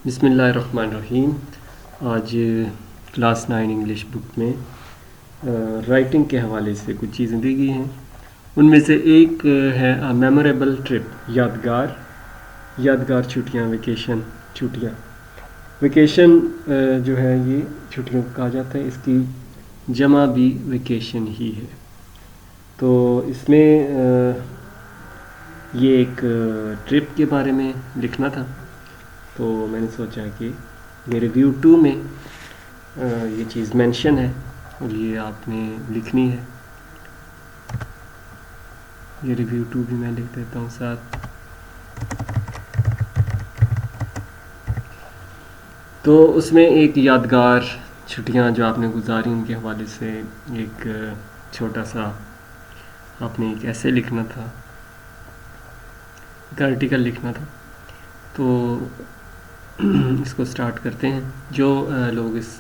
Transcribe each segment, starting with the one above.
بسم اللہ الرحمن الرحیم. آج کلاس 9 انگلش بک میں رائٹنگ کے حوالے سے کچھ چیزیں دی گئی ہیں. ان میں سے ایک ہے میموریبل ٹرپ، یادگار چھٹیاں، ویکیشن جو ہے یہ چھٹیوں کو کہا جاتا ہے. اس کی جمع بھی ویکیشن ہی ہے. تو اس میں یہ ایک ٹرپ کے بارے میں لکھنا تھا، تو میں نے سوچا کہ یہ ریویو 2 میں یہ چیز مینشن ہے اور یہ آپ نے لکھنی ہے. یہ ریویو 2 بھی میں لکھ دیتا ہوں ساتھ. تو اس میں ایک یادگار چھٹیاں جو آپ نے گزاری ان کے حوالے سے ایک چھوٹا سا آپ نے ایک ایسے لکھنا تھا، ایک آرٹیکل لکھنا تھا. تو اس کو سٹارٹ کرتے ہیں. جو لوگ اس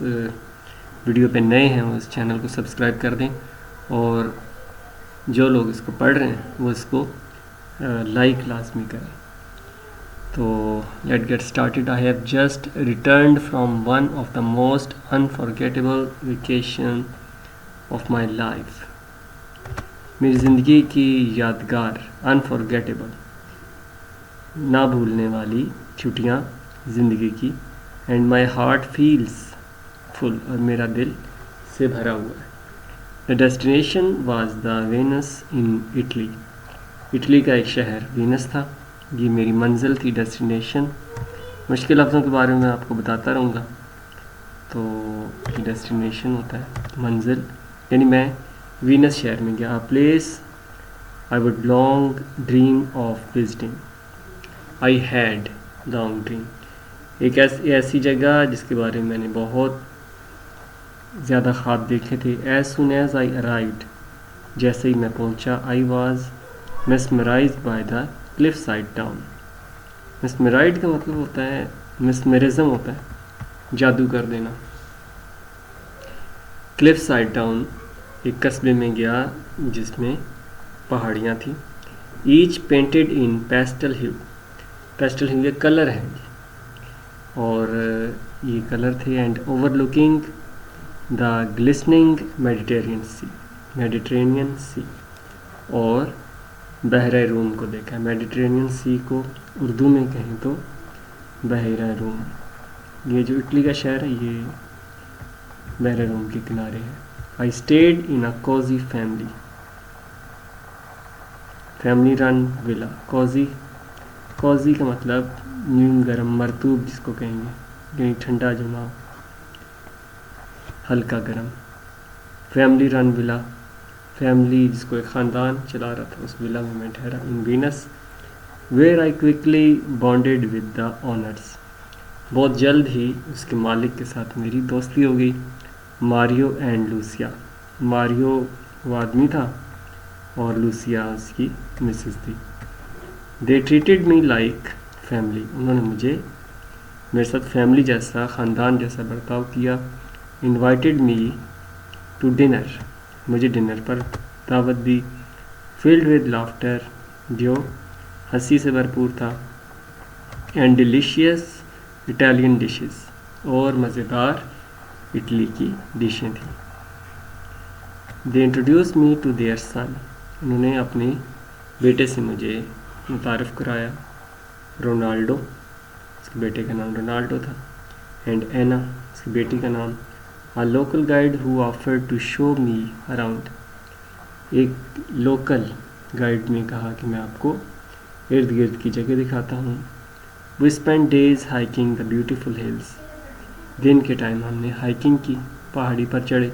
ویڈیو پہ نئے ہیں وہ اس چینل کو سبسکرائب کر دیں، اور جو لوگ اس کو پڑھ رہے ہیں وہ اس کو لائک لازمی کریں. تو let's get started. I have just returned from one of the most unforgettable vacation of my life. میری زندگی کی یادگار، انفارگیٹیبل، نہ بھولنے والی چھٹیاں زندگی کی. And my heart feels full, اور میرا دل سے بھرا ہوا ہے. The destination was the Venice in Italy. Italy کا ایک شہر وینس تھا. یہ میری منزل تھی، ڈیسٹینیشن. مشکل لفظوں کے بارے میں آپ کو بتاتا رہوں گا. تو یہ ڈیسٹینیشن ہوتا ہے منزل، یعنی میں وینس شہر میں گیا. Place I would long dream of visiting. I had long dream, ایک ایسی جگہ جس کے بارے میں میں نے بہت زیادہ خواب دیکھے تھے. As soon as I arrived, جیسے ہی میں پہنچا. I was mesmerised by the cliffside town. Mesmerised کا مطلب ہوتا ہے، مسمرزم ہوتا ہے جادو کر دینا. کلف سائڈ ٹاؤن ایک قصبے میں گیا جس میں پہاڑیاں تھیں. Each painted in pastel hue. Pastel hue یہ کلر ہیں اور یہ کلر تھے. And overlooking the glistening Mediterranean sea, اور بحیرہ روم کو دیکھا. میڈیٹرینین سی کو اردو میں کہیں تو بحیرہ روم. یہ جو اٹلی کا شہر ہے یہ بحیرہ روم کے کنارے ہے. I stayed in a cosy family run villa. Cosy کا مطلب نیم گرم، مرطوب جس کو کہیں گے، یعنی ٹھنڈا جو نہ ہو، ہلکا گرم. فیملی رن ولا، فیملی جس کو ایک خاندان چلا رہا تھا، اس ولا میں ٹھہرا. In Venice where I quickly bonded with the owners. بہت جلد ہی اس کے مالک کے ساتھ میری دوستی ہو گئی. Mario and Lucia. ماریو وہ آدمی تھا اور لوسیا اس کی مسز تھی. دے ٹریٹڈ می لائک فیملی. انہوں نے میرے ساتھ فیملی جیسا، خاندان جیسا برتاؤ کیا. Invited me to dinner. مجھے ڈنر پر دعوت دی. فلڈ ود لافٹر، جو ہنسی سے بھرپور تھا. اینڈ ڈیلیشیس اٹالین ڈشز، اور مزیدار اٹلی کی ڈشیں تھیں. They introduced me to their son. انہوں نے اپنے بیٹے سے مجھے متعارف کرایا. رونالڈو، اس کے بیٹے کا نام رونالڈو تھا. اینڈ اینا، اس کی بیٹی کا نام. A local guide who offered to show me around. ایک لوکل گائیڈ نے کہا کہ میں آپ کو ارد گرد کی جگہ دکھاتا ہوں. We spend days hiking the beautiful hills. دن کے ٹائم ہم نے ہائکنگ کی، پہاڑی پر چڑھے.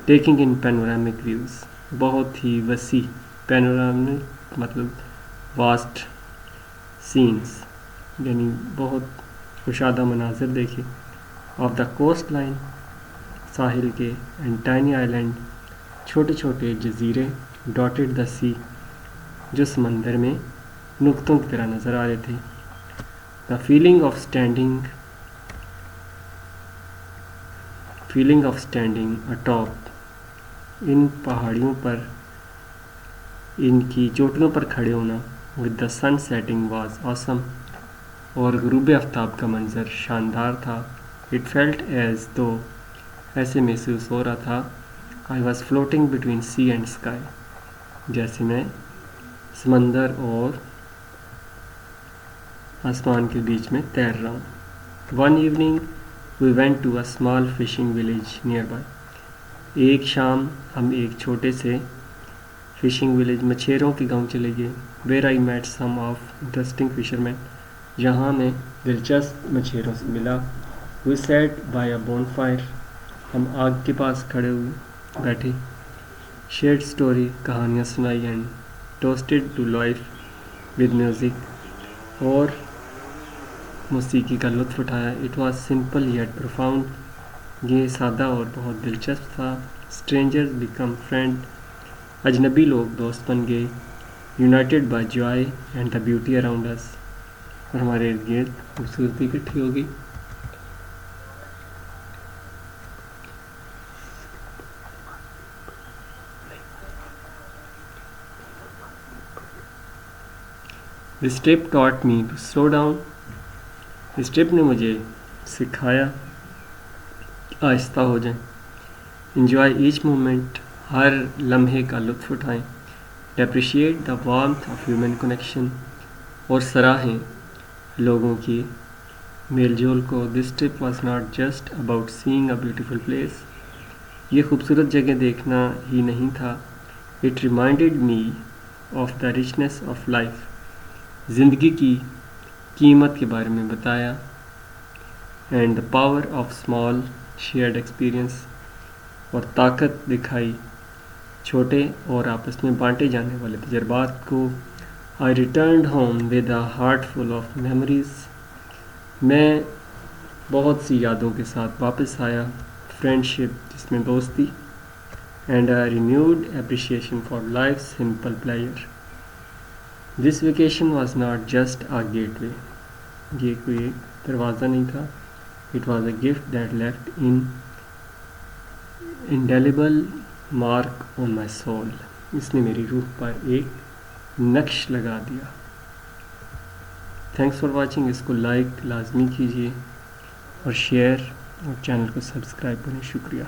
ٹیکنگ ان پینورامک ویوز، بہت ہی وسیع. پینورامک مطلب واسٹ سینس، یعنی بہت کشادہ مناظر دیکھے. آف دا کوسٹ لائن، ساحل کے. اینڈ ٹائنی آئیلینڈ، چھوٹے چھوٹے جزیرے. ڈاٹڈ دا سی، جو سمندر میں نقطوں کی طرح نظر آ رہے تھے. The feeling of standing atop. ان پہاڑیوں پر، ان کی چوٹیوں پر کھڑے ہونا. With the sun setting was awesome. اور غروب آفتاب کا منظر شاندار تھا. اٹ فیلٹ ایز دو ایسے محسوس ہو رہا تھا I was floating between sea and sky, جیسے میں سمندر اور آسمان کے بیچ میں تیر رہا ہوں. One evening we went to a small fishing village nearby. ایک شام ہم ایک چھوٹے سے فشنگ ولیج مچھیروں کے گاؤں چلے گئے. Where I met some of interesting fishermen, جہاں میں دلچسپ مچھیروں سے ملا. We sat by a bonfire, ہم آگ کے پاس کھڑے ہوئے بیٹھے، شیئرڈ اسٹوری کہانیاں سنائی، and toasted to life with music, اور موسیقی کا لطف اٹھایا. It was simple yet profound, یہ سادہ اور بہت دلچسپ تھا. اسٹرینجرز بیکم فرینڈ، اجنبی لوگ دوست بن گئے. United by joy and the beauty around us, اور ہمارے ارد گرد خوبصورتی اکٹھی ہوگی. This trip taught me to slow down, اس ٹرپ نے مجھے سکھایا آہستہ ہو جائیں. انجوائے ایچ مومنٹ، ہر لمحے کا لطف اٹھائیں. Appreciate the warmth of human connection, اور سراہیں لوگوں کی میل جول کو. This trip was not just about seeing a beautiful place, یہ خوبصورت جگہ دیکھنا ہی نہیں تھا. It reminded me of the richness of life, زندگی کی قیمت کے بارے میں بتایا. And the power of small shared experience, اور طاقت دکھائی چھوٹے اور آپس میں بانٹے جانے والے تجربات کو. I returned home with a heart full of memories, میں بہت سی یادوں کے ساتھ واپس آیا. فرینڈ شپ، جس میں دوستی، and a renewed appreciation for life simple pleasure. This vacation was not just a gateway, یہ کوئی دروازہ نہیں تھا. It was a gift that left an indelible mark on my soul, اس نے میری روح پر ایک نقش لگا دیا. Thanks for watching. اس کو لائک لازمی کیجیے اور شیئر اور چینل کو سبسکرائب کریں. شکریہ.